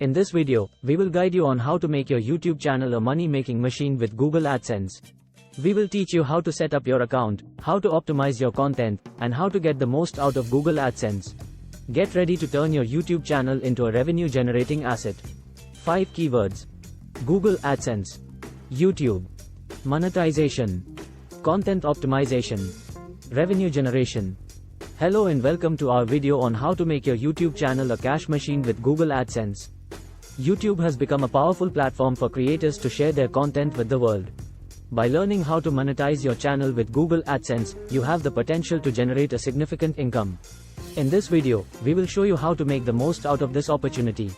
In this video, we will guide you on how to make your YouTube channel a money-making machine with Google AdSense. We will teach you how to set up your account, how to optimize your content, and how to get the most out of Google AdSense. Get ready to turn your YouTube channel into a revenue-generating asset. 5 keywords: Google AdSense, YouTube, monetization, content optimization, revenue generation. Hello and welcome to our video on how to make your YouTube channel a cash machine with Google AdSense. YouTube has become a powerful platform for creators to share their content with the world. By learning how to monetize your channel with Google AdSense, you have the potential to generate a significant income. In this video, we will show you how to make the most out of this opportunity.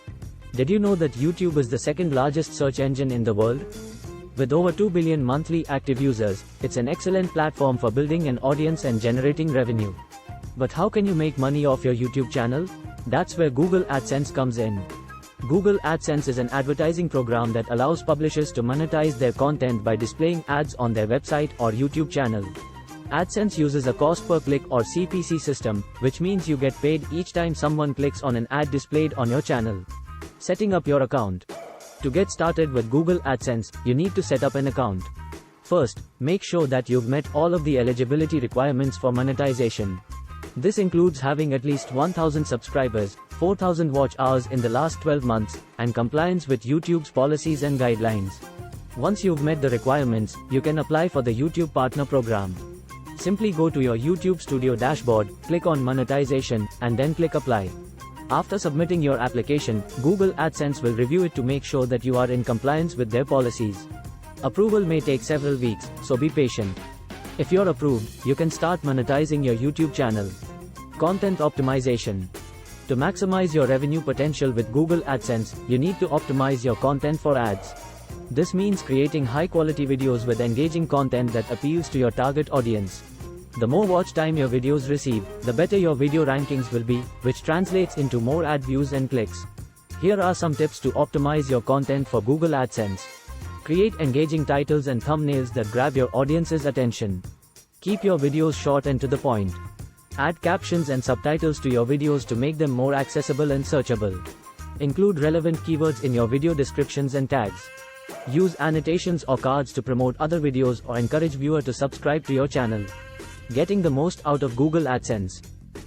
Did you know that YouTube is the second largest search engine in the world? With over 2 billion monthly active users, it's an excellent platform for building an audience and generating revenue. But how can you make money off your YouTube channel? That's where Google AdSense comes in. Google AdSense is an advertising program that allows publishers to monetize their content by displaying ads on their website or YouTube channel. AdSense uses a cost per click or CPC system, which means you get paid each time someone clicks on an ad displayed on your channel. Setting up your account. To get started with Google AdSense, you need to set up an account. First, make sure that you've met all of the eligibility requirements for monetization. This includes having at least 1,000 subscribers, 4,000 watch hours in the last 12 months, and compliance with YouTube's policies and guidelines. Once you've met the requirements, you can apply for the YouTube Partner Program. Simply go to your YouTube Studio dashboard, click on Monetization, and then click Apply. After submitting your application, Google AdSense will review it to make sure that you are in compliance with their policies. Approval may take several weeks, so be patient. If you're approved, you can start monetizing your YouTube channel. Content optimization. To maximize your revenue potential with Google AdSense, you need to optimize your content for ads. This means creating high-quality videos with engaging content that appeals to your target audience. The more watch time your videos receive, the better your video rankings will be, which translates into more ad views and clicks. Here are some tips to optimize your content for Google AdSense. Create engaging titles and thumbnails that grab your audience's attention. Keep your videos short and to the point. Add captions and subtitles to your videos to make them more accessible and searchable. Include relevant keywords in your video descriptions and tags. Use annotations or cards to promote other videos or encourage viewers to subscribe to your channel. Getting the most out of Google AdSense.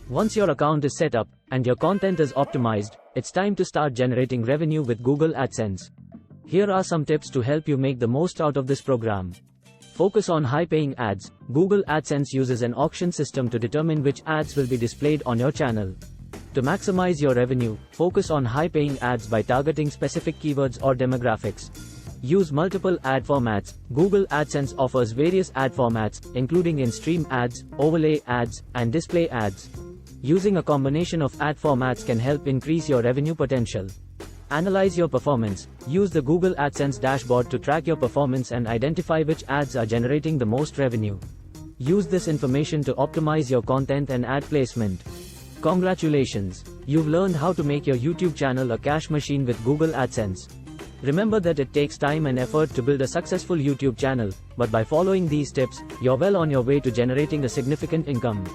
Once your account is set up, and your content is optimized, it's time to start generating revenue with Google AdSense. Here are some tips to help you make the most out of this program. Focus on high-paying ads. Google AdSense uses an auction system to determine which ads will be displayed on your channel. To maximize your revenue, focus on high-paying ads by targeting specific keywords or demographics. Use multiple ad formats. Google AdSense offers various ad formats, including in-stream ads, overlay ads, and display ads. Using a combination of ad formats can help increase your revenue potential. Analyze your performance. Use the Google AdSense dashboard to track your performance and identify which ads are generating the most revenue. Use this information to optimize your content and ad placement. Congratulations! You've learned how to make your YouTube channel a cash machine with Google AdSense. Remember that it takes time and effort to build a successful YouTube channel, but by following these tips, you're well on your way to generating a significant income.